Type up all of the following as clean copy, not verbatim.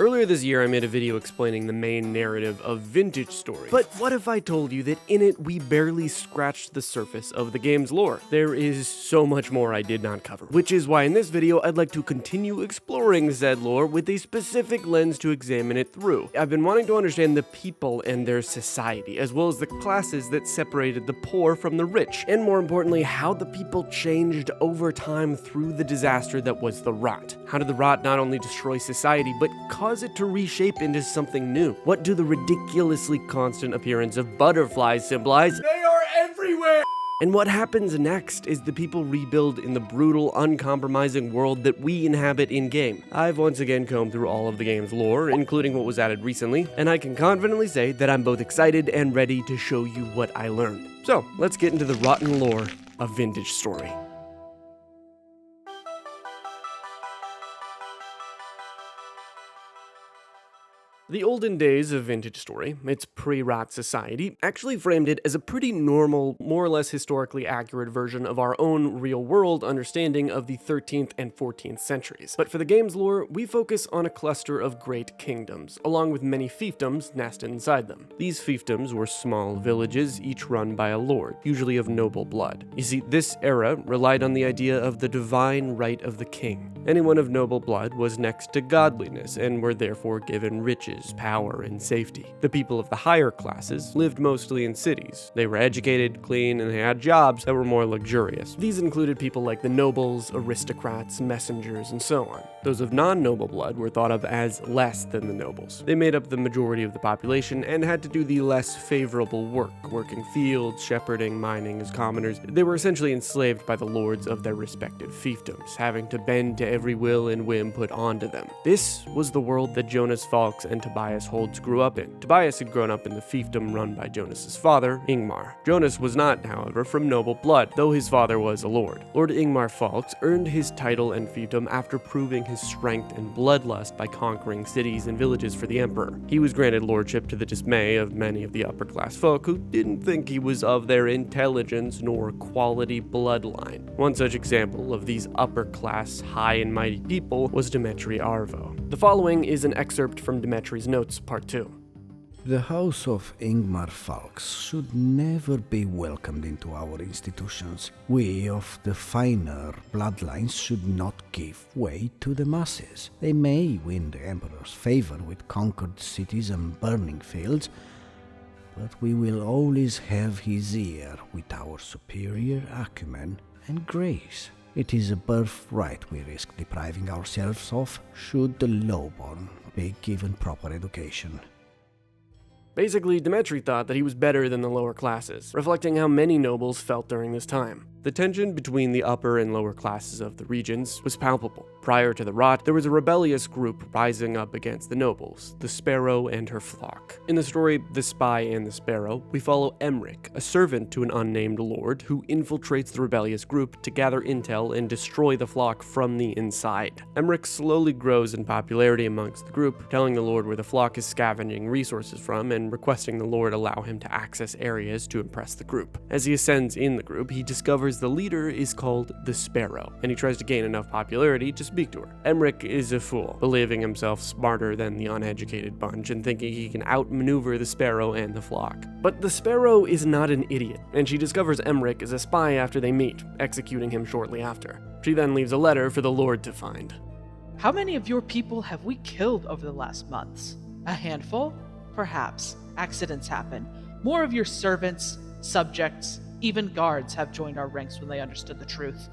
Earlier this year, I made a video explaining the main narrative of Vintage Story. But what if I told you that in it, we barely scratched the surface of the game's lore? There is so much more I did not cover, which is why in this video, I'd like to continue exploring said lore with a specific lens to examine it through. I've been wanting to understand the people and their society, as well as the classes that separated the poor from the rich, and more importantly, how the people changed over time through the disaster that was the rot. How did the rot not only destroy society, but cause it to reshape into something new? What do the ridiculously constant appearance of butterflies symbolize? They are everywhere! And what happens next is the people rebuild in the brutal, uncompromising world that we inhabit in-game. I've once again combed through all of the game's lore, including what was added recently, and I can confidently say that I'm both excited and ready to show you what I learned. So, let's get into the rotten lore of Vintage Story. The olden days of Vintage Story, its pre-rot society, actually framed it as a pretty normal, more or less historically accurate version of our own real-world understanding of the 13th and 14th centuries. But for the game's lore, we focus on a cluster of great kingdoms, along with many fiefdoms nested inside them. These fiefdoms were small villages, each run by a lord, usually of noble blood. You see, this era relied on the idea of the divine right of the king. Anyone of noble blood was next to godliness, and were therefore given riches, power, and safety. The people of the higher classes lived mostly in cities. They were educated, clean, and they had jobs that were more luxurious. These included people like the nobles, aristocrats, messengers, and so on. Those of non-noble blood were thought of as less than the nobles. They made up the majority of the population and had to do the less favorable work, working fields, shepherding, mining as commoners. They were essentially enslaved by the lords of their respective fiefdoms, having to bend to every will and whim put onto them. This was the world that Jonas Falks and Tobias Holds grew up in. Tobias had grown up in the fiefdom run by Jonas's father, Ingmar. Jonas was not, however, from noble blood, though his father was a lord. Lord Ingmar Falks earned his title and fiefdom after proving his strength and bloodlust by conquering cities and villages for the emperor. He was granted lordship to the dismay of many of the upper-class folk who didn't think he was of their intelligence nor quality bloodline. One such example of these upper-class, high and mighty people was Dmetri Arvo. The following is an excerpt from Dmetri's notes, part 2. The house of Ingmar Falks should never be welcomed into our institutions. We of the finer bloodlines should not give way to the masses. They may win the emperor's favor with conquered cities and burning fields, but we will always have his ear with our superior acumen and grace. It is a birthright we risk depriving ourselves of should the lowborn be given proper education. Basically, Dmetri thought that he was better than the lower classes, reflecting how many nobles felt during this time. The tension between the upper and lower classes of the regions was palpable. Prior to the rot, there was a rebellious group rising up against the nobles, the Sparrow and her flock. In the story The Spy and the Sparrow, we follow Emric, a servant to an unnamed lord who infiltrates the rebellious group to gather intel and destroy the flock from the inside. Emric slowly grows in popularity amongst the group, telling the lord where the flock is scavenging resources from and requesting the lord allow him to access areas to impress the group. As he ascends in the group, he discovers the leader is called the Sparrow, and he tries to gain enough popularity to speak to her. Emric is a fool, believing himself smarter than the uneducated bunch and thinking he can outmaneuver the Sparrow and the flock. But the Sparrow is not an idiot, and she discovers Emric is a spy after they meet, executing him shortly after. She then leaves a letter for the Lord to find. How many of your people have we killed over the last months? A handful? Perhaps. Accidents happen. More of your servants, subjects, even guards have joined our ranks when they understood the truth.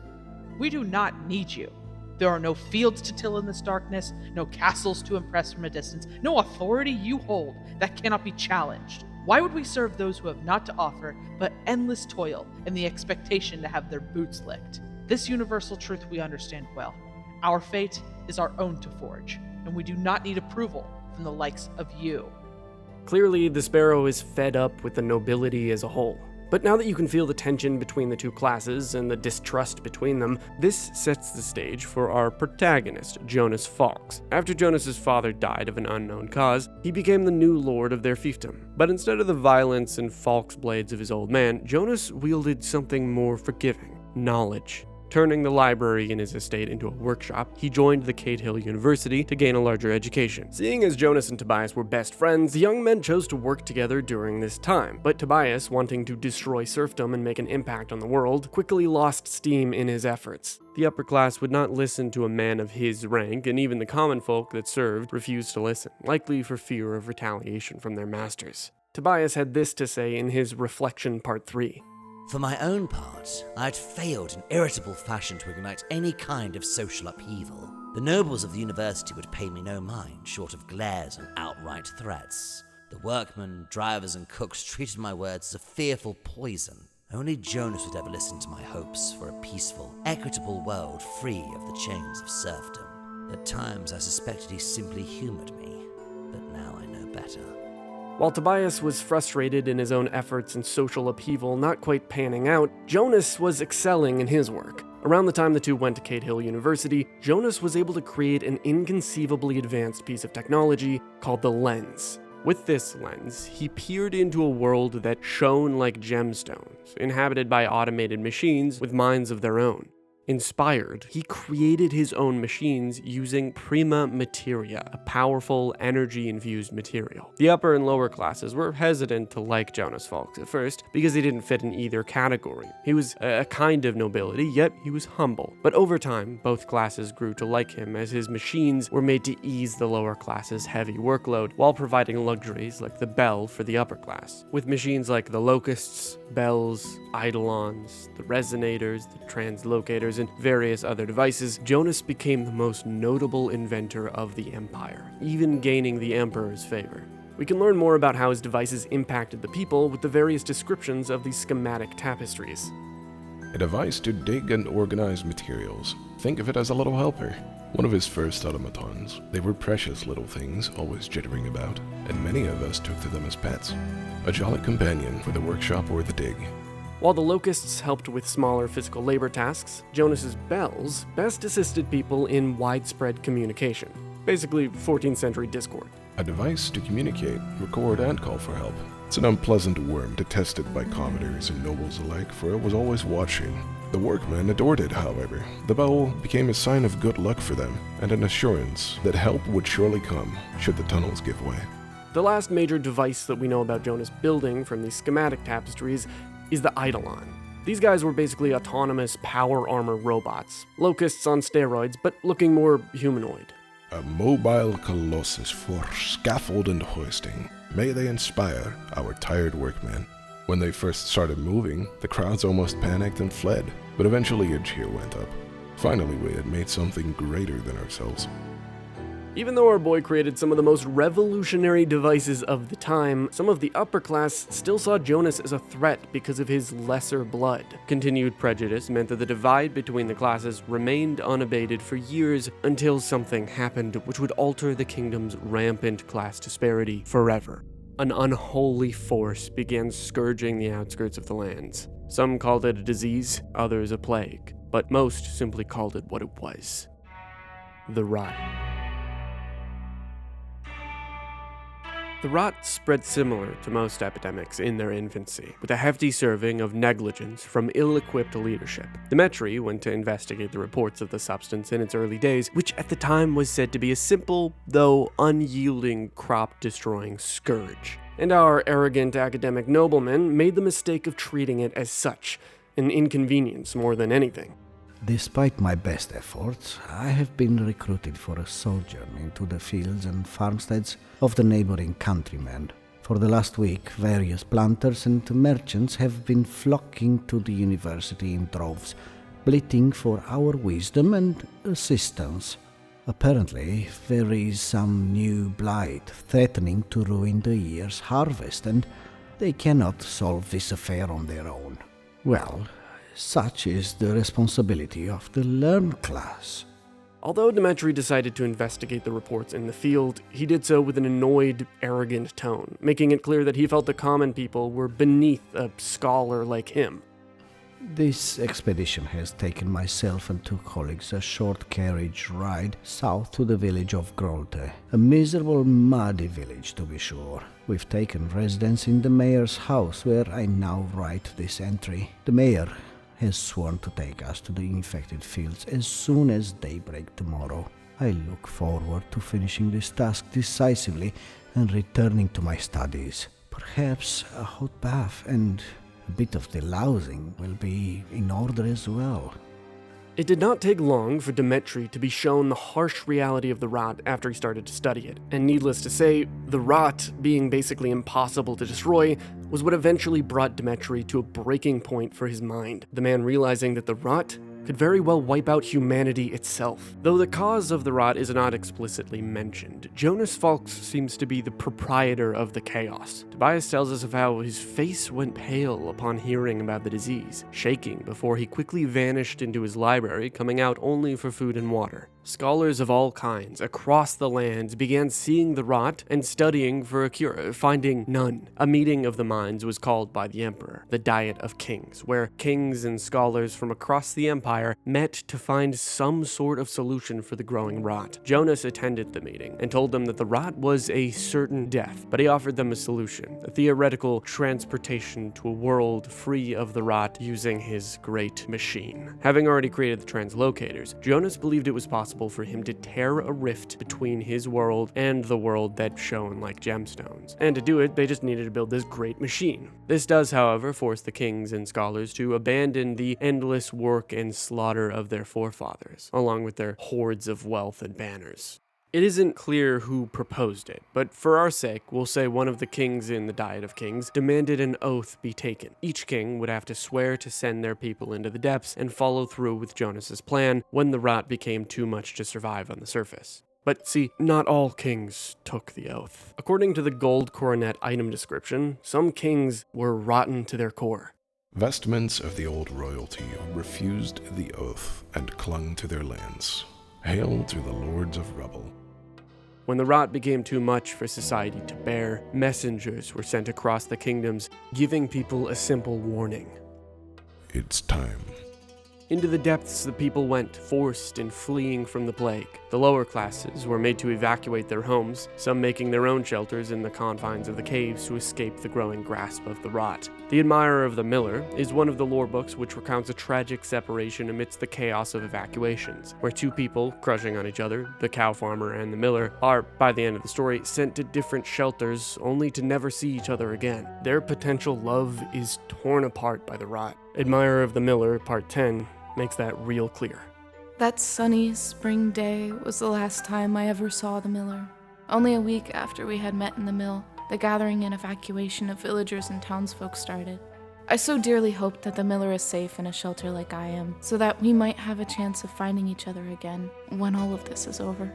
We do not need you. There are no fields to till in this darkness, no castles to impress from a distance, no authority you hold that cannot be challenged. Why would we serve those who have not to offer but endless toil and the expectation to have their boots licked? This universal truth we understand well. Our fate is our own to forge, and we do not need approval from the likes of you. Clearly, the Sparrow is fed up with the nobility as a whole. But now that you can feel the tension between the two classes and the distrust between them, this sets the stage for our protagonist, Jonas Falks. After Jonas's father died of an unknown cause, he became the new lord of their fiefdom. But instead of the violence and falx blades of his old man, Jonas wielded something more forgiving: knowledge. Turning the library in his estate into a workshop, he joined the Catehill University to gain a larger education. Seeing as Jonas and Tobias were best friends, the young men chose to work together during this time, but Tobias, wanting to destroy serfdom and make an impact on the world, quickly lost steam in his efforts. The upper class would not listen to a man of his rank, and even the common folk that served refused to listen, likely for fear of retaliation from their masters. Tobias had this to say in his Reflection Part 3. For my own part, I had failed in irritable fashion to ignite any kind of social upheaval. The nobles of the university would pay me no mind, short of glares and outright threats. The workmen, drivers, and cooks treated my words as a fearful poison. Only Jonas would ever listen to my hopes for a peaceful, equitable world free of the chains of serfdom. At times I suspected he simply humored me, but now I know better. While Tobias was frustrated in his own efforts and social upheaval not quite panning out, Jonas was excelling in his work. Around the time the two went to Catehill University, Jonas was able to create an inconceivably advanced piece of technology called the lens. With this lens, he peered into a world that shone like gemstones, inhabited by automated machines with minds of their own. Inspired, he created his own machines using prima materia, a powerful, energy-infused material. The upper and lower classes were hesitant to like Jonas Falks at first, because he didn't fit in either category. He was a kind of nobility, yet he was humble. But over time, both classes grew to like him, as his machines were made to ease the lower class's heavy workload, while providing luxuries like the bell for the upper class. With machines like the locusts, bells, eidolons, the resonators, the translocators, and various other devices, Jonas became the most notable inventor of the Empire, even gaining the Emperor's favor. We can learn more about how his devices impacted the people with the various descriptions of these schematic tapestries. A device to dig and organize materials. Think of it as a little helper. One of his first automatons. They were precious little things, always jittering about, and many of us took to them as pets. A jolly companion for the workshop or the dig. While the locusts helped with smaller physical labor tasks, Jonas's bells best assisted people in widespread communication. Basically, 14th century Discord. A device to communicate, record, and call for help. It's an unpleasant worm detested by commoners and nobles alike, for it was always watching. The workmen adored it, however. The bell became a sign of good luck for them, and an assurance that help would surely come should the tunnels give way. The last major device that we know about Jonas building from these schematic tapestries is the Eidolon. These guys were basically autonomous power armor robots, locusts on steroids, but looking more humanoid. A mobile colossus for scaffold and hoisting. May they inspire our tired workmen. When they first started moving, the crowds almost panicked and fled, but eventually a cheer went up. Finally, we had made something greater than ourselves. Even though our boy created some of the most revolutionary devices of the time, some of the upper class still saw Jonas as a threat because of his lesser blood. Continued prejudice meant that the divide between the classes remained unabated for years until something happened which would alter the kingdom's rampant class disparity forever. An unholy force began scourging the outskirts of the lands. Some called it a disease, others a plague, but most simply called it what it was: the rot. The rot spread similar to most epidemics in their infancy, with a hefty serving of negligence from ill-equipped leadership. Dmetri went to investigate the reports of the substance in its early days, which at the time was said to be a simple, though unyielding, crop-destroying scourge. And our arrogant academic nobleman made the mistake of treating it as such, an inconvenience more than anything. Despite my best efforts, I have been recruited for a sojourn into the fields and farmsteads of the neighboring countrymen. For the last week, various planters and merchants have been flocking to the university in droves, bleating for our wisdom and assistance. Apparently, there is some new blight threatening to ruin the year's harvest, and they cannot solve this affair on their own. Well, such is the responsibility of the learned class. Although Dmetri decided to investigate the reports in the field, he did so with an annoyed, arrogant tone, making it clear that he felt the common people were beneath a scholar like him. This expedition has taken myself and 2 colleagues a short carriage ride south to the village of Grolte, a miserable, muddy village to be sure. We've taken residence in the mayor's house, where I now write this entry. The mayor has sworn to take us to the infected fields as soon as daybreak tomorrow. I look forward to finishing this task decisively and returning to my studies. Perhaps a hot bath and a bit of delousing will be in order as well. It did not take long for Dmetri to be shown the harsh reality of the rot after he started to study it. And needless to say, the rot, being basically impossible to destroy, was what eventually brought Dmetri to a breaking point for his mind. The man realizing that the rot could very well wipe out humanity itself. Though the cause of the rot is not explicitly mentioned, Jonas Falks seems to be the proprietor of the chaos. Tobias tells us of how his face went pale upon hearing about the disease, shaking before he quickly vanished into his library, coming out only for food and water. Scholars of all kinds across the lands began seeing the rot and studying for a cure, finding none. A meeting of the minds was called by the emperor, the Diet of Kings, where kings and scholars from across the empire met to find some sort of solution for the growing rot. Jonas attended the meeting and told them that the rot was a certain death, but he offered them a solution, a theoretical transportation to a world free of the rot using his great machine. Having already created the translocators, Jonas believed it was possible for him to tear a rift between his world and the world that shone like gemstones. And to do it, they just needed to build this great machine. This does, however, force the kings and scholars to abandon the endless work and slaughter of their forefathers, along with their hordes of wealth and banners. It isn't clear who proposed it, but for our sake, we'll say one of the kings in the Diet of Kings demanded an oath be taken. Each king would have to swear to send their people into the depths and follow through with Jonas's plan when the rot became too much to survive on the surface. But see, not all kings took the oath. According to the gold coronet item description, some kings were rotten to their core. Vestments of the old royalty refused the oath and clung to their lands. Hail to the lords of rubble. When the rot became too much for society to bear, messengers were sent across the kingdoms, giving people a simple warning. It's time. Into the depths the people went, forced and fleeing from the plague. The lower classes were made to evacuate their homes, some making their own shelters in the confines of the caves to escape the growing grasp of the rot. The Admirer of the Miller is one of the lore books which recounts a tragic separation amidst the chaos of evacuations, where two people, crushing on each other, the cow farmer and the miller, are, by the end of the story, sent to different shelters only to never see each other again. Their potential love is torn apart by the rot. Admirer of the Miller, Part 10, makes that real clear. That sunny spring day was the last time I ever saw the miller. Only a week after we had met in the mill, the gathering and evacuation of villagers and townsfolk started. I so dearly hoped that the miller is safe in a shelter like I am, so that we might have a chance of finding each other again when all of this is over.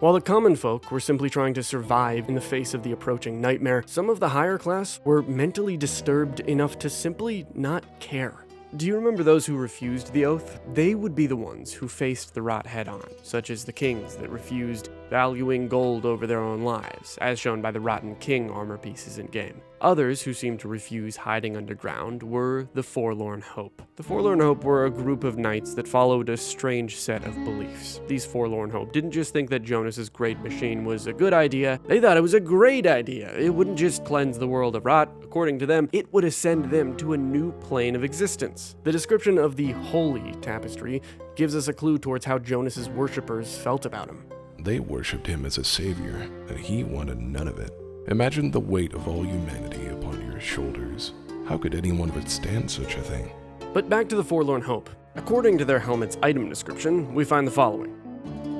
While the common folk were simply trying to survive in the face of the approaching nightmare, some of the higher class were mentally disturbed enough to simply not care. Do you remember those who refused the oath? They would be the ones who faced the rot head-on, such as the kings that refused, valuing gold over their own lives, as shown by the rotten king armor pieces in-game. Others who seemed to refuse hiding underground were the Forlorn Hope. The Forlorn Hope were a group of knights that followed a strange set of beliefs. These Forlorn Hope didn't just think that Jonas's great machine was a good idea, they thought it was a great idea. It wouldn't just cleanse the world of rot. According to them, it would ascend them to a new plane of existence. The description of the Holy Tapestry gives us a clue towards how Jonas's worshippers felt about him. They worshipped him as a savior, and he wanted none of it. Imagine the weight of all humanity upon your shoulders. How could anyone withstand such a thing? But back to the Forlorn Hope. According to their helmet's item description, we find the following.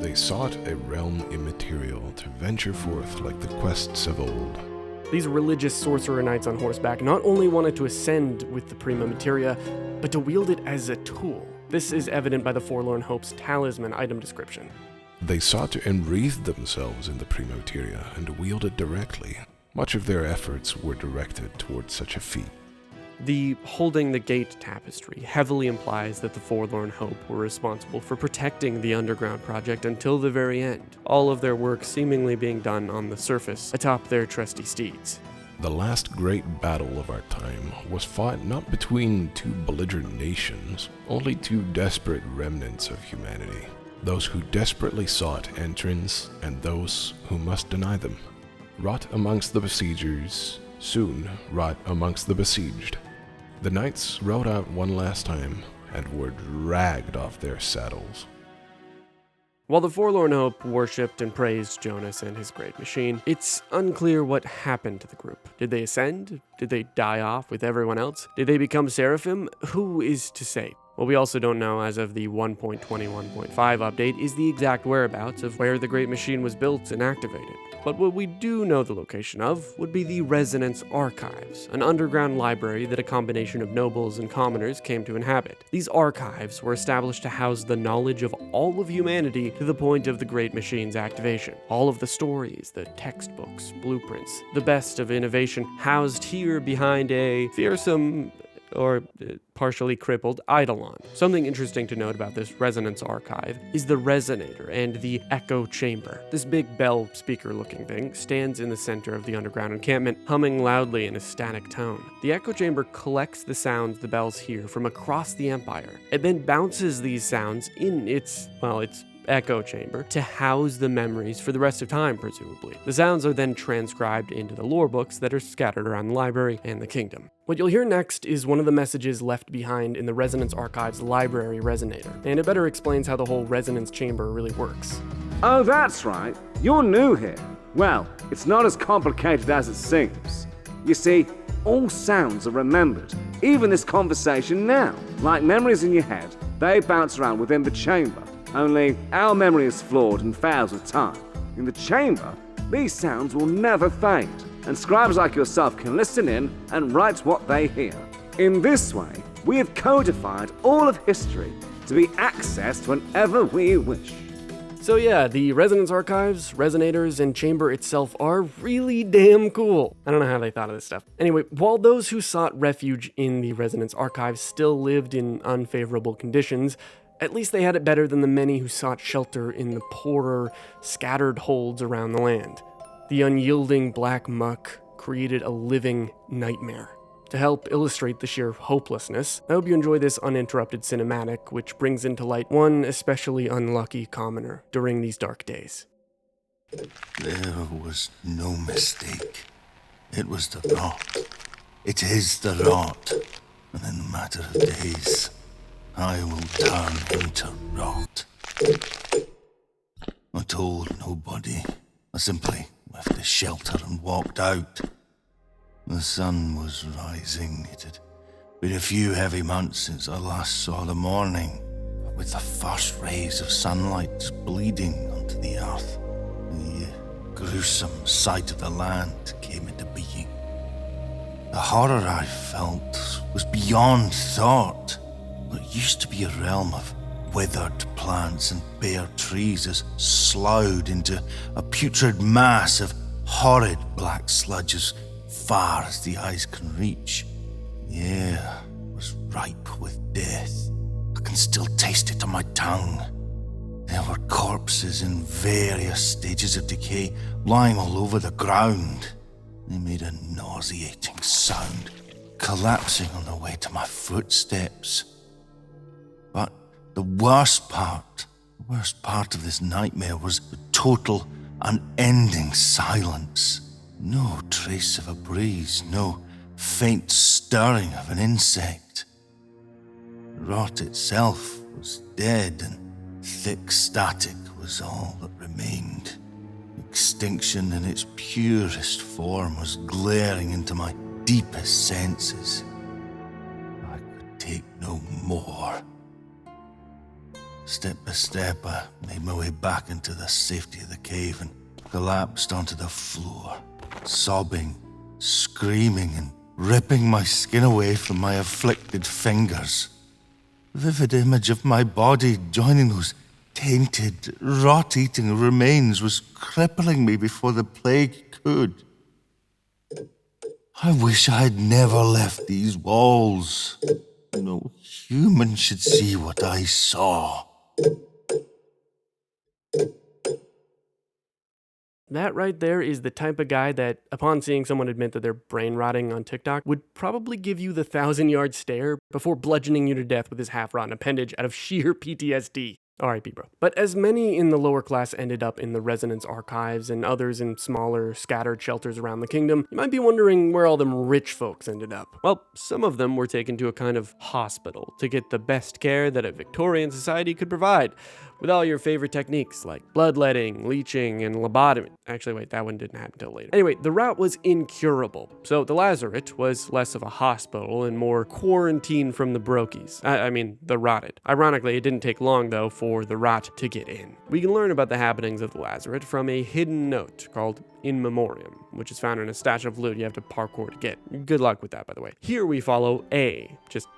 They sought a realm immaterial to venture forth like the quests of old. These religious sorcerer knights on horseback not only wanted to ascend with the prima materia, but to wield it as a tool. This is evident by the Forlorn Hope's talisman item description. They sought to enwreathe themselves in the prima materia and wield it directly. Much of their efforts were directed towards such a feat. The Holding the Gate tapestry heavily implies that the Forlorn Hope were responsible for protecting the underground project until the very end, all of their work seemingly being done on the surface, atop their trusty steeds. The last great battle of our time was fought not between two belligerent nations, only two desperate remnants of humanity. Those who desperately sought entrance and those who must deny them. Rot amongst the besiegers, soon rot amongst the besieged. The knights rode out one last time and were dragged off their saddles. While the Forlorn Hope worshipped and praised Jonas and his great machine, it's unclear what happened to the group. Did they ascend? Did they die off with everyone else? Did they become seraphim? Who is to say? What we also don't know as of the 1.21.5 update is the exact whereabouts of where the Great Machine was built and activated. But what we do know the location of would be the Resonance Archives, an underground library that a combination of nobles and commoners came to inhabit. These archives were established to house the knowledge of all of humanity to the point of the Great Machine's activation. All of the stories, the textbooks, blueprints, the best of innovation housed here behind a fearsome or partially crippled eidolon. Something interesting to note about this Resonance Archive is the resonator and the echo chamber. This big bell speaker looking thing stands in the center of the underground encampment, humming loudly in a static tone. The echo chamber collects the sounds the bells hear from across the Empire. It then bounces these sounds in its echo chamber to house the memories for the rest of time, presumably. The sounds are then transcribed into the lore books that are scattered around the library and the kingdom. What you'll hear next is one of the messages left behind in the Resonance Archive's library resonator, and it better explains how the whole resonance chamber really works. Oh, that's right. You're new here. Well, it's not as complicated as it seems. You see, all sounds are remembered, even this conversation now. Like memories in your head, they bounce around within the chamber. Only our memory is flawed and fails with time. In the chamber, these sounds will never fade, and scribes like yourself can listen in and write what they hear. In this way, we have codified all of history to be accessed whenever we wish. So yeah, the Resonance Archives, Resonators, and Chamber itself are really damn cool. I don't know how they thought of this stuff. Anyway, while those who sought refuge in the Resonance Archives still lived in unfavorable conditions, at least they had it better than the many who sought shelter in the poorer, scattered holds around the land. The unyielding black muck created a living nightmare. To help illustrate the sheer hopelessness, I hope you enjoy this uninterrupted cinematic, which brings into light one especially unlucky commoner during these dark days. There was no mistake. It was the rot. It is the rot. And in a matter of days, I will turn into rot. I told nobody. I simply left the shelter and walked out. The sun was rising. It had been a few heavy months since I last saw the morning, but with the first rays of sunlight bleeding onto the earth, the gruesome sight of the land came into being. The horror I felt was beyond thought. What used to be a realm of withered plants and bare trees is sloughed into a putrid mass of horrid black sludge as far as the eyes can reach. The air was ripe with death. I can still taste it on my tongue. There were corpses in various stages of decay lying all over the ground. They made a nauseating sound, collapsing on the way to my footsteps. But the worst part of this nightmare was the total, unending silence. No trace of a breeze, no faint stirring of an insect. Rot itself was dead, and thick static was all that remained. Extinction in its purest form was glaring into my deepest senses. I could take no more. Step by step, I made my way back into the safety of the cave and collapsed onto the floor, sobbing, screaming, and ripping my skin away from my afflicted fingers. The vivid image of my body joining those tainted, rot-eating remains was crippling me before the plague could. I wish I had never left these walls. No human should see what I saw. That right there is the type of guy that, upon seeing someone admit that they're brain rotting on TikTok, would probably give you the 1,000-yard stare before bludgeoning you to death with his half-rotten appendage out of sheer PTSD. R.I.P. bro. But as many in the lower class ended up in the Resonance archives and others in smaller, scattered shelters around the kingdom, you might be wondering where all them rich folks ended up. Well, some of them were taken to a kind of hospital to get the best care that a Victorian society could provide, with all your favorite techniques like bloodletting, leeching, and lobotomy. Actually, wait, that one didn't happen until later. Anyway, the rot was incurable, so the lazaret was less of a hospital and more quarantine from the brokies. I mean, the rotted. Ironically, it didn't take long, though, for the rot to get in. We can learn about the happenings of the lazaret from a hidden note called In Memoriam, which is found in a stash of loot you have to parkour to get. Good luck with that, by the way. Here we follow A,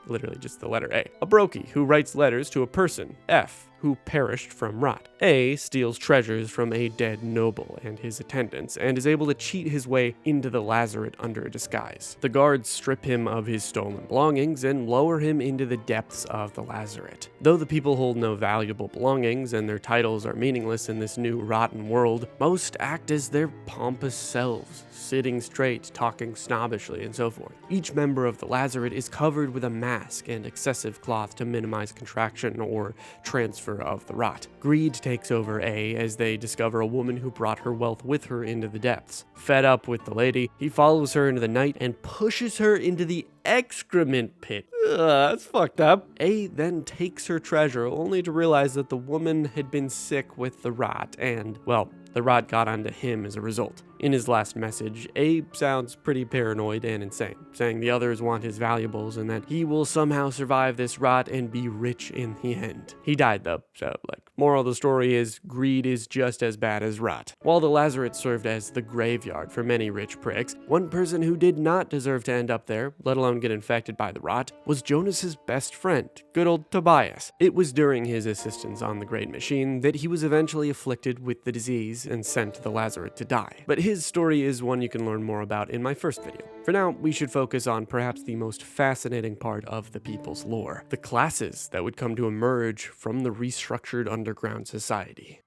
literally just the letter A brokey who writes letters to a person, F, who perished from rot. A steals treasures from a dead noble and his attendants, and is able to cheat his way into the lazaret under a disguise. The guards strip him of his stolen belongings and lower him into the depths of the lazaret. Though the people hold no valuable belongings and their titles are meaningless in this new rotten world, most act as their pompous selves, sitting straight, talking snobbishly, and so forth. Each member of the lazaret is covered with a mask and excessive cloth to minimize contraction or transfer of the rot. Greed takes over A as they discover a woman who brought her wealth with her into the depths. Fed up with the lady, he follows her into the night and pushes her into the excrement pit. That's fucked up. A then takes her treasure only to realize that the woman had been sick with the rot and, well, the rot got onto him as a result. In his last message, Abe sounds pretty paranoid and insane, saying the others want his valuables and that he will somehow survive this rot and be rich in the end. He died though, so moral of the story is greed is just as bad as rot. While the lazaret served as the graveyard for many rich pricks, one person who did not deserve to end up there, let alone get infected by the rot, was Jonas's best friend, good old Tobias. It was during his assistance on the Great Machine that he was eventually afflicted with the disease and sent to the lazaret to die. But his story is one you can learn more about in my first video. For now, we should focus on perhaps the most fascinating part of the people's lore, the classes that would come to emerge from the restructured underground society.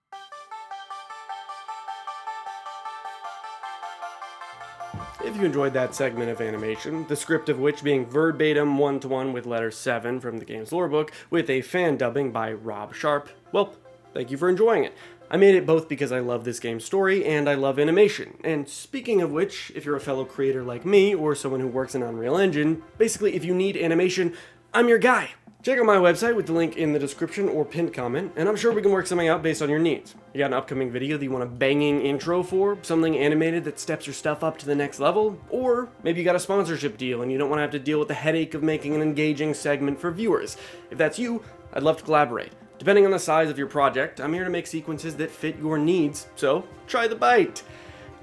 If you enjoyed that segment of animation, the script of which being verbatim one-to-one with letter 7 from the game's lorebook, with a fan dubbing by Rob Sharp, well, thank you for enjoying it. I made it both because I love this game's story and I love animation. And speaking of which, if you're a fellow creator like me or someone who works in Unreal Engine, basically if you need animation, I'm your guy. Check out my website with the link in the description or pinned comment, and I'm sure we can work something out based on your needs. You got an upcoming video that you want a banging intro for, something animated that steps your stuff up to the next level, or maybe you got a sponsorship deal and you don't want to have to deal with the headache of making an engaging segment for viewers. If that's you, I'd love to collaborate. Depending on the size of your project, I'm here to make sequences that fit your needs, so try the bite.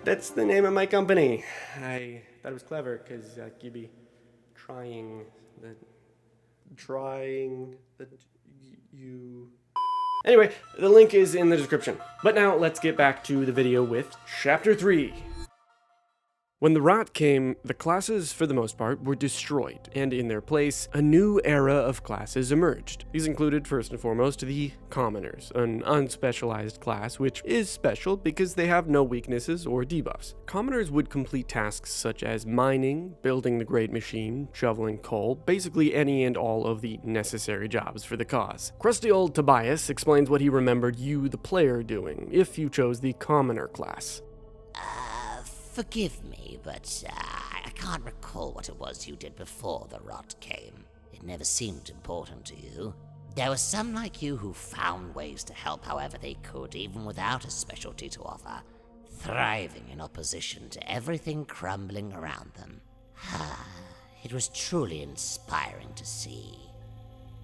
That's the name of my company. I thought it was clever, because you'd be Anyway, the link is in the description. But now let's get back to the video with Chapter 3. When the rot came, the classes, for the most part, were destroyed, and in their place, a new era of classes emerged. These included, first and foremost, the Commoners, an unspecialized class, which is special because they have no weaknesses or debuffs. Commoners would complete tasks such as mining, building the Great Machine, shoveling coal, basically any and all of the necessary jobs for the cause. Crusty old Tobias explains what he remembered you, the player, doing, if you chose the Commoner class. Forgive me, but I can't recall what it was you did before the rot came. It never seemed important to you. There were some like you who found ways to help however they could, even without a specialty to offer, thriving in opposition to everything crumbling around them. It was truly inspiring to see.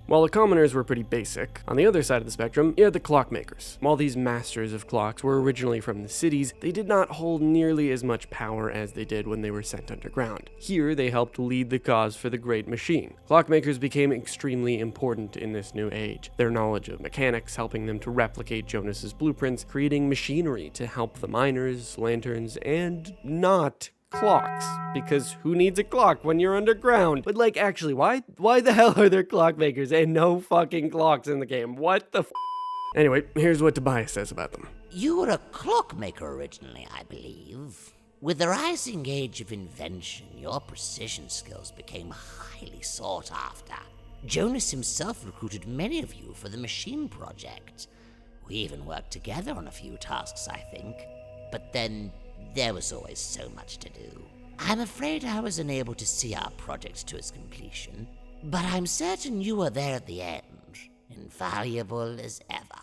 While the Commoners were pretty basic, on the other side of the spectrum, you had the Clockmakers. While these masters of clocks were originally from the cities, they did not hold nearly as much power as they did when they were sent underground. Here, they helped lead the cause for the Great Machine. Clockmakers became extremely important in this new age, their knowledge of mechanics helping them to replicate Jonas's blueprints, creating machinery to help the miners, lanterns, and not clocks, because who needs a clock when you're underground? But actually, why the hell are there clockmakers and no fucking clocks in the game? What the f? Anyway, here's what Tobias says about them. You were a clockmaker originally, I believe. With the rising age of invention, your precision skills became highly sought after. Jonas himself recruited many of you for the machine project. We even worked together on a few tasks, I think. But then, there was always so much to do. I'm afraid I was unable to see our project to its completion, but I'm certain you were there at the end, invaluable as ever.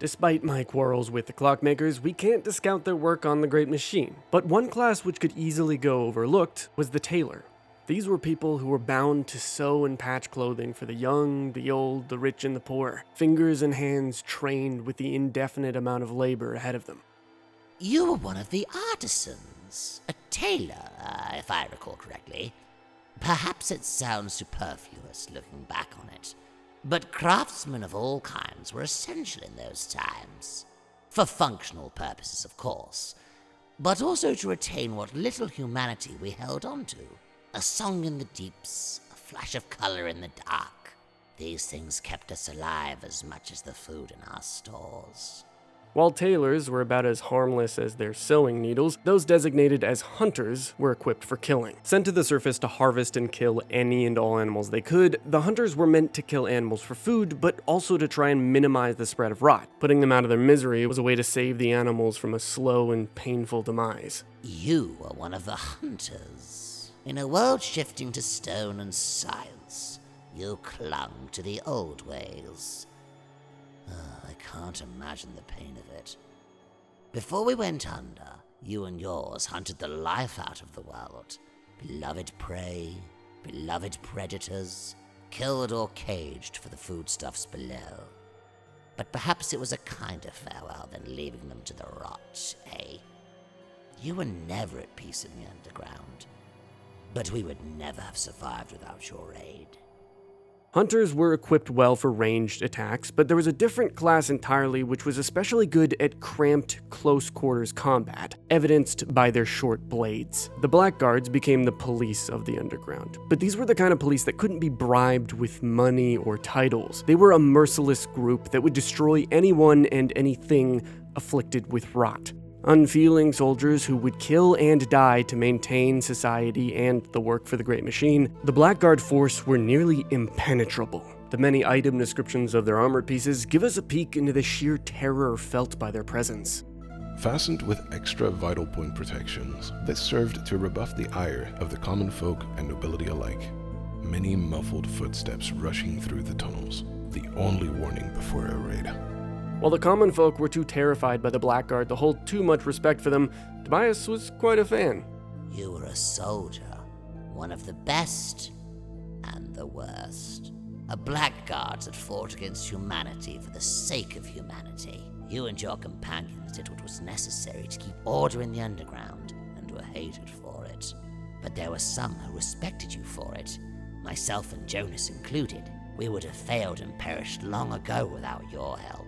Despite my quarrels with the clockmakers, we can't discount their work on the Great Machine. But one class which could easily go overlooked was the tailor. These were people who were bound to sew and patch clothing for the young, the old, the rich, and the poor. Fingers and hands trained with the indefinite amount of labor ahead of them. You were one of the artisans, a tailor, if I recall correctly. Perhaps it sounds superfluous looking back on it, but craftsmen of all kinds were essential in those times. For functional purposes, of course, but also to retain what little humanity we held on to. A song in the deeps, a flash of color in the dark. These things kept us alive as much as the food in our stores. While tailors were about as harmless as their sewing needles, those designated as hunters were equipped for killing. Sent to the surface to harvest and kill any and all animals they could, the hunters were meant to kill animals for food, but also to try and minimize the spread of rot. Putting them out of their misery was a way to save the animals from a slow and painful demise. You were one of the hunters. In a world shifting to stone and science, you clung to the old ways. I can't imagine the pain of it. Before we went under, you and yours hunted the life out of the world. Beloved prey, beloved predators, killed or caged for the foodstuffs below. But perhaps it was a kinder farewell than leaving them to the rot, eh? You were never at peace in the underground, but we would never have survived without your aid. Hunters were equipped well for ranged attacks, but there was a different class entirely which was especially good at cramped, close-quarters combat, evidenced by their short blades. The Blackguards became the police of the underground, but these were the kind of police that couldn't be bribed with money or titles. They were a merciless group that would destroy anyone and anything afflicted with rot. Unfeeling soldiers who would kill and die to maintain society and the work for the Great Machine, the Blackguard force were nearly impenetrable. The many item descriptions of their armored pieces give us a peek into the sheer terror felt by their presence. Fastened with extra vital point protections, this served to rebuff the ire of the common folk and nobility alike. Many muffled footsteps rushing through the tunnels, the only warning before a raid. While the common folk were too terrified by the Blackguard to hold too much respect for them, Tobias was quite a fan. You were a soldier, one of the best and the worst. A blackguard that fought against humanity for the sake of humanity. You and your companions did what was necessary to keep order in the underground and were hated for it. But there were some who respected you for it, myself and Jonas included. We would have failed and perished long ago without your help.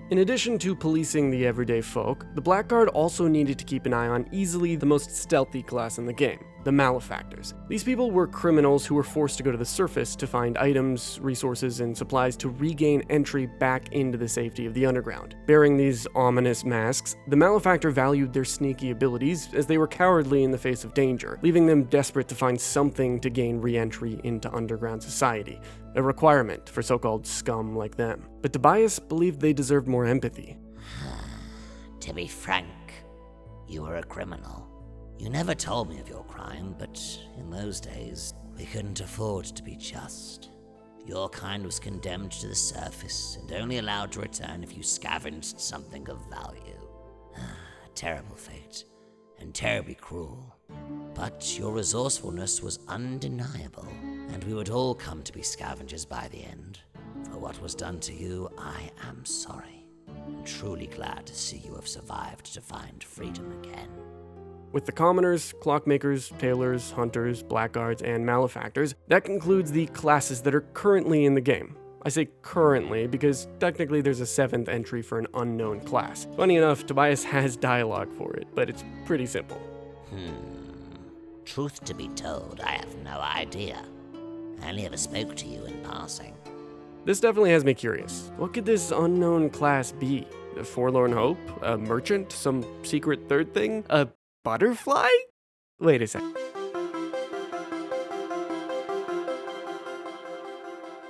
In addition to policing the everyday folk, the Blackguard also needed to keep an eye on easily the most stealthy class in the game, the Malefactors. These people were criminals who were forced to go to the surface to find items, resources, and supplies to regain entry back into the safety of the underground. Bearing these ominous masks, the Malefactor valued their sneaky abilities as they were cowardly in the face of danger, leaving them desperate to find something to gain re-entry into underground society, a requirement for so-called scum like them. But Tobias believed they deserved more empathy. To be frank, you were a criminal. You never told me of your crime, but in those days, we couldn't afford to be just. Your kind was condemned to the surface and only allowed to return if you scavenged something of value. A terrible fate, and terribly cruel. But your resourcefulness was undeniable, and we would all come to be scavengers by the end. For what was done to you, I am sorry, and truly glad to see you have survived to find freedom again. With the commoners, clockmakers, tailors, hunters, blackguards, and malefactors, that concludes the classes that are currently in the game. I say currently because technically there's a 7th entry for an unknown class. Funny enough, Tobias has dialogue for it, but it's pretty simple. Truth to be told, I have no idea. I only ever spoke to you in passing. This definitely has me curious. What could this unknown class be? A forlorn hope? A merchant? Some secret third thing? A butterfly? Wait a sec.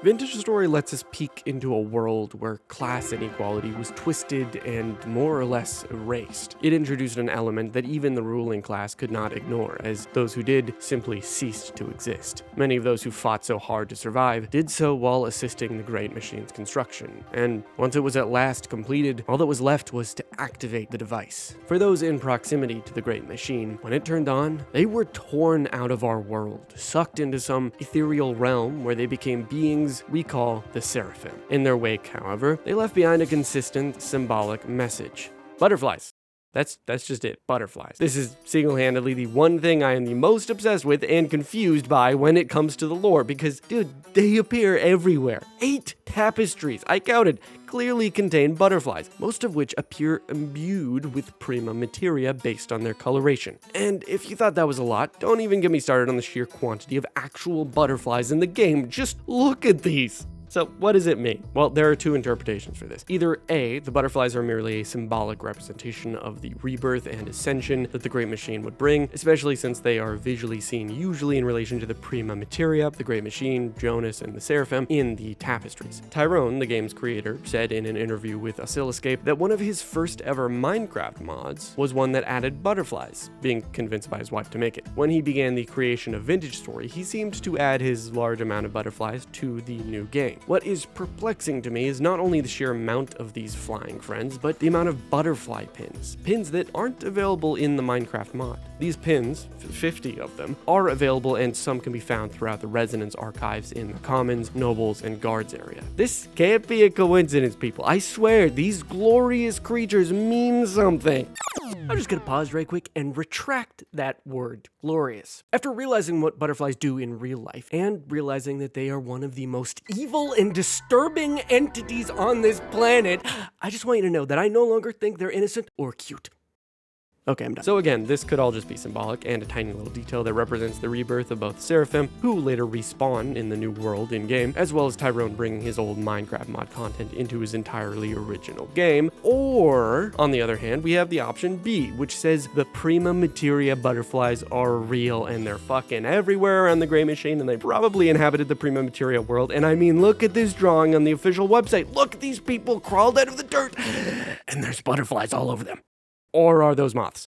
Vintage Story lets us peek into a world where class inequality was twisted and more or less erased. It introduced an element that even the ruling class could not ignore, as those who did simply ceased to exist. Many of those who fought so hard to survive did so while assisting the Great Machine's construction, and once it was at last completed, all that was left was to activate the device. For those in proximity to the Great Machine, when it turned on, they were torn out of our world, sucked into some ethereal realm where they became beings we call the Seraphim. In their wake, however, they left behind a consistent symbolic message. Butterflies. That's just it. Butterflies. This is single-handedly the one thing I am the most obsessed with and confused by when it comes to the lore, because, dude, they appear everywhere. 8 tapestries, I counted, clearly contain butterflies, most of which appear imbued with prima materia based on their coloration. And if you thought that was a lot, don't even get me started on the sheer quantity of actual butterflies in the game. Just look at these. So what does it mean? Well, there are 2 interpretations for this. Either A, the butterflies are merely a symbolic representation of the rebirth and ascension that the Great Machine would bring, especially since they are visually seen usually in relation to the prima materia, the Great Machine, Jonas, and the Seraphim in the tapestries. Tyrone, the game's creator, said in an interview with Oscilloscape that one of his first ever Minecraft mods was one that added butterflies, being convinced by his wife to make it. When he began the creation of Vintage Story, he seemed to add his large amount of butterflies to the new game. What is perplexing to me is not only the sheer amount of these flying friends, but the amount of butterfly pins. Pins that aren't available in the Minecraft mod. These pins, 50 of them, are available and some can be found throughout the Resonance archives in the Commons, Nobles, and Guards area. This can't be a coincidence, people. I swear, these glorious creatures mean something. I'm just gonna pause right quick and retract that word, glorious. After realizing what butterflies do in real life, and realizing that they are one of the most evil and disturbing entities on this planet, I just want you to know that I no longer think they're innocent or cute. Okay, I'm done. So again, this could all just be symbolic and a tiny little detail that represents the rebirth of both Seraphim, who later respawn in the new world in-game, as well as Tyrone bringing his old Minecraft mod content into his entirely original game. Or, on the other hand, we have the option B, which says the prima materia butterflies are real and they're fucking everywhere around the Great Machine and they probably inhabited the prima materia world. And I mean, look at this drawing on the official website. Look at these people crawled out of the dirt and there's butterflies all over them. Or are those moths?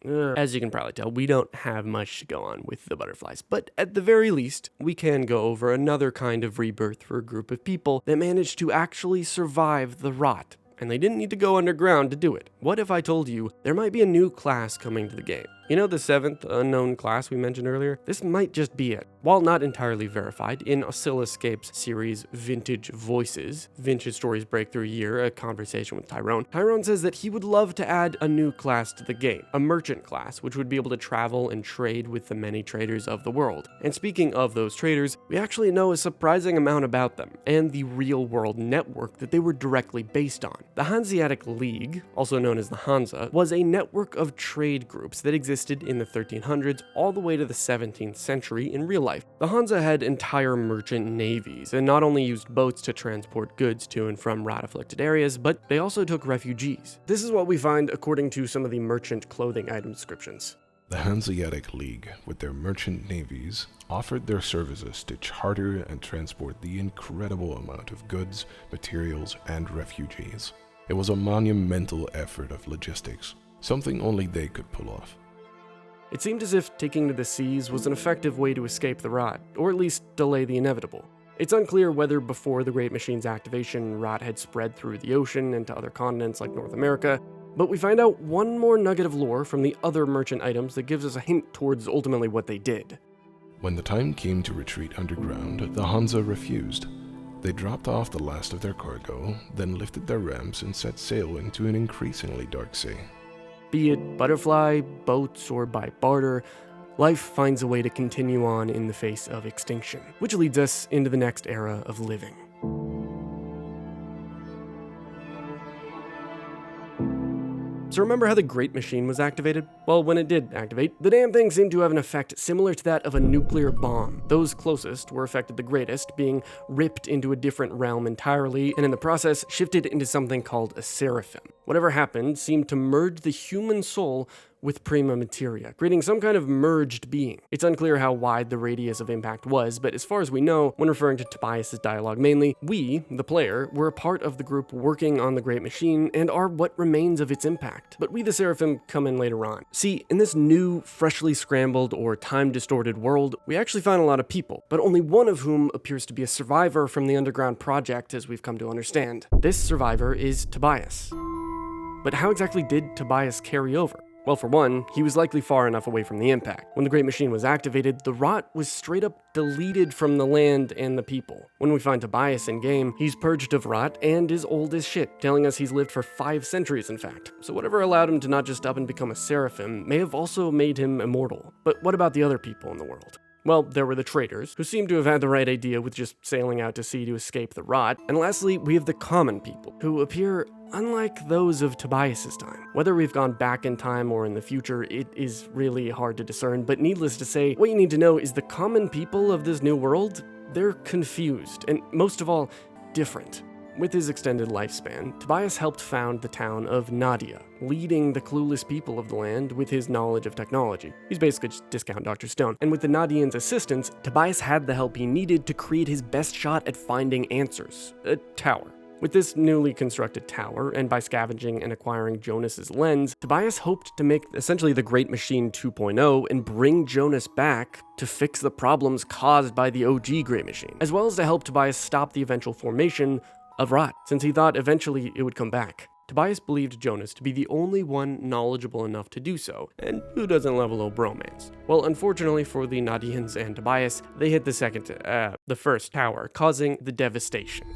As you can probably tell, we don't have much to go on with the butterflies, but at the very least, we can go over another kind of rebirth for a group of people that managed to actually survive the rot, and they didn't need to go underground to do it. What if I told you there might be a new class coming to the game? You know the 7th unknown class we mentioned earlier? This might just be it. While not entirely verified, in Oscilloscape's series Vintage Voices, Vintage Story's Breakthrough Year, a conversation with Tyrone, Tyrone says that he would love to add a new class to the game, a merchant class, which would be able to travel and trade with the many traders of the world. And speaking of those traders, we actually know a surprising amount about them, and the real-world network that they were directly based on. The Hanseatic League, also known as the Hansa, was a network of trade groups that existed in the 1300s all the way to the 17th century in real life. The Hansa had entire merchant navies and not only used boats to transport goods to and from rat-afflicted areas, but they also took refugees. This is what we find according to some of the merchant clothing item descriptions. The Hanseatic League, with their merchant navies, offered their services to charter and transport the incredible amount of goods, materials, and refugees. It was a monumental effort of logistics, something only they could pull off. It seemed as if taking to the seas was an effective way to escape the rot, or at least delay the inevitable. It's unclear whether before the Great Machine's activation, rot had spread through the ocean and to other continents like North America, but we find out one more nugget of lore from the other merchant items that gives us a hint towards ultimately what they did. When the time came to retreat underground, the Hansa refused. They dropped off the last of their cargo, then lifted their ramps and set sail into an increasingly dark sea. Be it butterfly, boats, or by barter, life finds a way to continue on in the face of extinction, which leads us into the next era of living. So remember how the Great Machine was activated? Well, when it did activate, the damn thing seemed to have an effect similar to that of a nuclear bomb. Those closest were affected the greatest, being ripped into a different realm entirely, and in the process, shifted into something called a seraphim. Whatever happened seemed to merge the human soul with prima materia, creating some kind of merged being. It's unclear how wide the radius of impact was, but as far as we know, when referring to Tobias' dialogue mainly, we, the player, were a part of the group working on the Great Machine and are what remains of its impact. But we, the Seraphim, come in later on. See, in this new, freshly scrambled or time-distorted world, we actually find a lot of people, but only one of whom appears to be a survivor from the underground project, as we've come to understand. This survivor is Tobias. But how exactly did Tobias carry over? Well, for one, he was likely far enough away from the impact. When the Great Machine was activated, the rot was straight up deleted from the land and the people. When we find Tobias in-game, he's purged of rot and is old as shit, telling us he's lived for 5 centuries in fact. So whatever allowed him to not just up and become a Seraphim may have also made him immortal. But what about the other people in the world? Well, there were the traders, who seem to have had the right idea with just sailing out to sea to escape the rot. And lastly, we have the common people, who appear unlike those of Tobias's time. Whether we've gone back in time or in the future, it is really hard to discern, but needless to say, what you need to know is the common people of this new world, they're confused, and most of all, different. With his extended lifespan, Tobias helped found the town of Nadia, leading the clueless people of the land with his knowledge of technology. He's basically just discount Dr. Stone. And with the Nadians' assistance, Tobias had the help he needed to create his best shot at finding answers: a tower. With this newly constructed tower, and by scavenging and acquiring Jonas's lens, Tobias hoped to make essentially the Great Machine 2.0 and bring Jonas back to fix the problems caused by the OG Great Machine, as well as to help Tobias stop the eventual formation of rot, since he thought eventually it would come back. Tobias believed Jonas to be the only one knowledgeable enough to do so, and who doesn't love a little bromance? Well, unfortunately for the Nadians and Tobias, they hit the first tower, causing the devastation.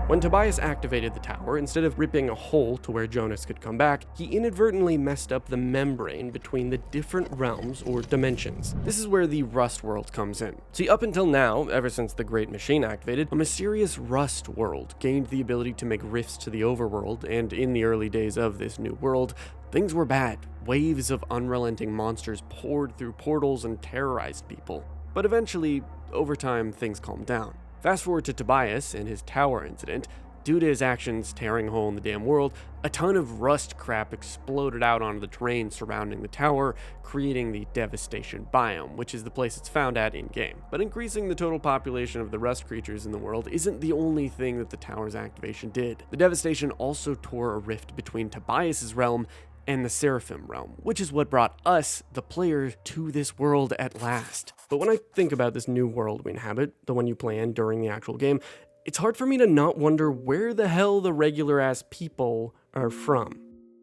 When Tobias activated the tower, instead of ripping a hole to where Jonas could come back, he inadvertently messed up the membrane between the different realms or dimensions. This is where the Rust world comes in. See, up until now, ever since the Great Machine activated, a mysterious Rust world gained the ability to make rifts to the overworld, and in the early days of this new world, things were bad. Waves of unrelenting monsters poured through portals and terrorized people. But eventually, over time, things calmed down. Fast forward to Tobias and his tower incident. Due to his actions tearing a hole in the damn world, a ton of rust crap exploded out onto the terrain surrounding the tower, creating the devastation biome, which is the place it's found at in-game. But increasing the total population of the rust creatures in the world isn't the only thing that the tower's activation did. The devastation also tore a rift between Tobias's realm and the Seraphim realm, which is what brought us, the player, to this world at last. But when I think about this new world we inhabit, the one you play in during the actual game, it's hard for me to not wonder where the hell the regular-ass people are from.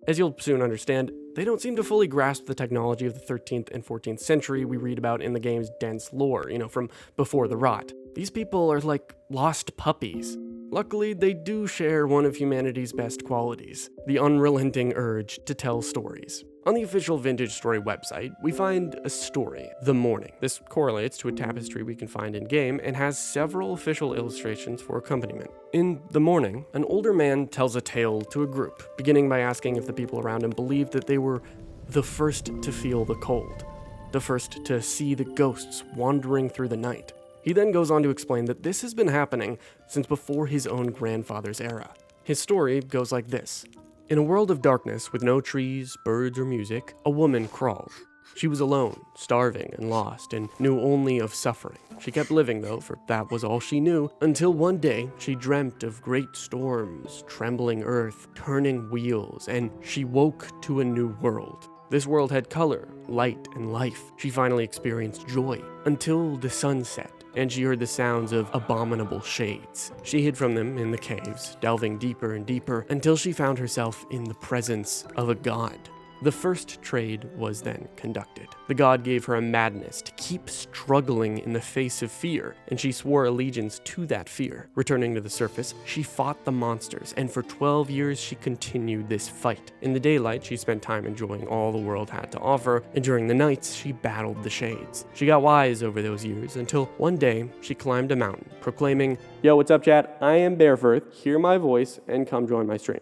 As you'll soon understand, they don't seem to fully grasp the technology of the 13th and 14th century we read about in the game's dense lore, from before the rot. These people are like lost puppies. Luckily, they do share one of humanity's best qualities, the unrelenting urge to tell stories. On the official Vintage Story website, we find a story, The Morning. This correlates to a tapestry we can find in-game and has several official illustrations for accompaniment. In The Morning, an older man tells a tale to a group, beginning by asking if the people around him believed that they were the first to feel the cold, the first to see the ghosts wandering through the night. He then goes on to explain that this has been happening since before his own grandfather's era. His story goes like this. In a world of darkness with no trees, birds, or music, a woman crawled. She was alone, starving and lost, and knew only of suffering. She kept living, though, for that was all she knew, until one day she dreamt of great storms, trembling earth, turning wheels, and she woke to a new world. This world had color, light, and life. She finally experienced joy, until the sun set, and she heard the sounds of abominable shades. She hid from them in the caves, delving deeper and deeper, until she found herself in the presence of a god. The first trade was then conducted. The god gave her a madness to keep struggling in the face of fear, and she swore allegiance to that fear. Returning to the surface, she fought the monsters, and for 12 years she continued this fight. In the daylight, she spent time enjoying all the world had to offer, and during the nights, she battled the shades. She got wise over those years, until one day, she climbed a mountain, proclaiming, "Yo, what's up, chat? I am Bearfirth. Hear my voice, and come join my stream.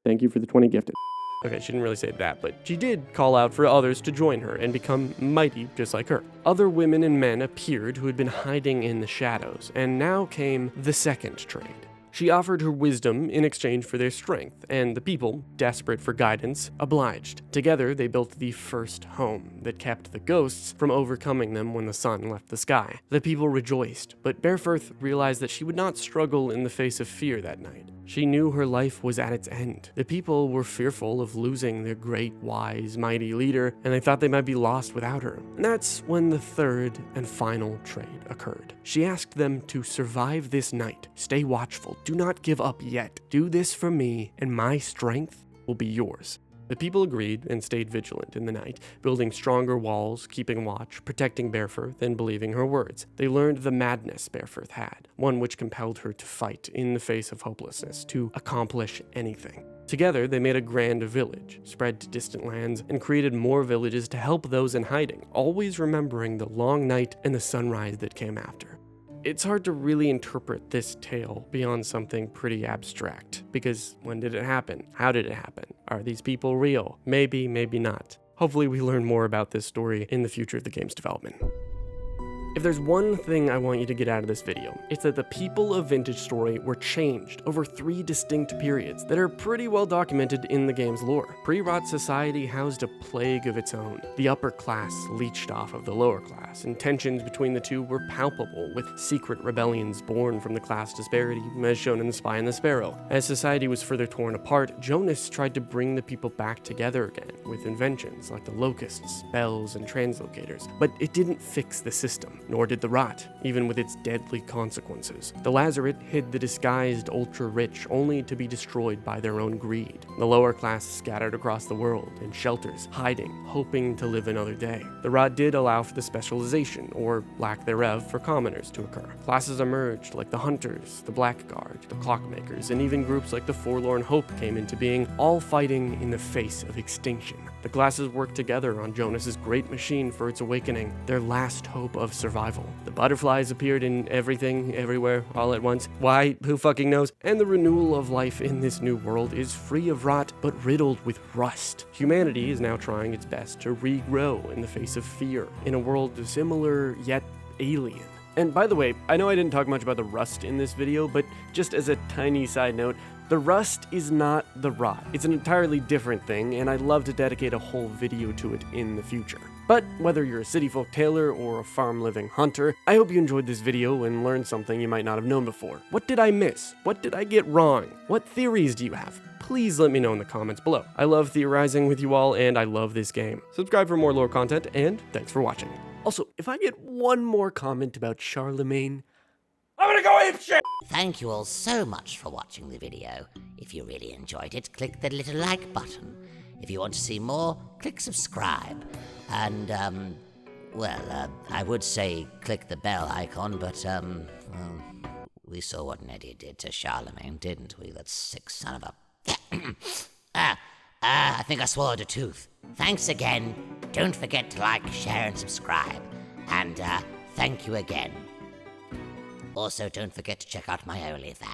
Thank you for the 20 gifted." Okay, she didn't really say that, but she did call out for others to join her and become mighty just like her. Other women and men appeared who had been hiding in the shadows, and now came the second trade. She offered her wisdom in exchange for their strength, and the people, desperate for guidance, obliged. Together, they built the first home that kept the ghosts from overcoming them when the sun left the sky. The people rejoiced, but Bearfirth realized that she would not struggle in the face of fear that night. She knew her life was at its end. The people were fearful of losing their great, wise, mighty leader, and they thought they might be lost without her. And that's when the third and final trade occurred. She asked them to survive this night. Stay watchful. Do not give up yet. Do this for me, and my strength will be yours. The people agreed and stayed vigilant in the night, building stronger walls, keeping watch, protecting Bearfirth, and believing her words. They learned the madness Bearfirth had, one which compelled her to fight in the face of hopelessness, to accomplish anything. Together, they made a grand village, spread to distant lands, and created more villages to help those in hiding, always remembering the long night and the sunrise that came after. It's hard to really interpret this tale beyond something pretty abstract, because when did it happen? How did it happen? Are these people real? Maybe, maybe not. Hopefully we learn more about this story in the future of the game's development. If there's one thing I want you to get out of this video, it's that the people of Vintage Story were changed over 3 distinct periods that are pretty well documented in the game's lore. Pre-rot society housed a plague of its own. The upper class leached off of the lower class, and tensions between the two were palpable, with secret rebellions born from the class disparity, as shown in The Spy and the Sparrow. As society was further torn apart, Jonas tried to bring the people back together again, with inventions like the locusts, bells, and translocators. But it didn't fix the system. Nor did the rot, even with its deadly consequences. The Lazaret hid the disguised ultra-rich only to be destroyed by their own greed. The lower class scattered across the world in shelters, hiding, hoping to live another day. The rot did allow for the specialization, or lack thereof, for commoners to occur. Classes emerged like the Hunters, the Blackguard, the Clockmakers, and even groups like the Forlorn Hope came into being, all fighting in the face of extinction. The classes worked together on Jonas's great machine for its awakening, their last hope of survival. The butterflies appeared in everything, everywhere, all at once. Why? Who fucking knows? And the renewal of life in this new world is free of rot, but riddled with rust. Humanity is now trying its best to regrow in the face of fear, in a world similar yet alien. And by the way, I know I didn't talk much about the rust in this video, but just as a tiny side note, the rust is not the rot. It's an entirely different thing, and I'd love to dedicate a whole video to it in the future. But whether you're a city folk tailor or a farm-living hunter, I hope you enjoyed this video and learned something you might not have known before. What did I miss? What did I get wrong? What theories do you have? Please let me know in the comments below. I love theorizing with you all, and I love this game. Subscribe for more lore content, and thanks for watching. Also, if I get one more comment about Charlemagne, I'm gonna go apeshit! Thank you all so much for watching the video. If you really enjoyed it, click the little like button. If you want to see more, click subscribe. And, I would say click the bell icon, but, we saw what Neddy did to Charlemagne, didn't we? That sick son of a... I think I swallowed a tooth. Thanks again. Don't forget to like, share, and subscribe. And, thank you again. Also, don't forget to check out my OnlyFans.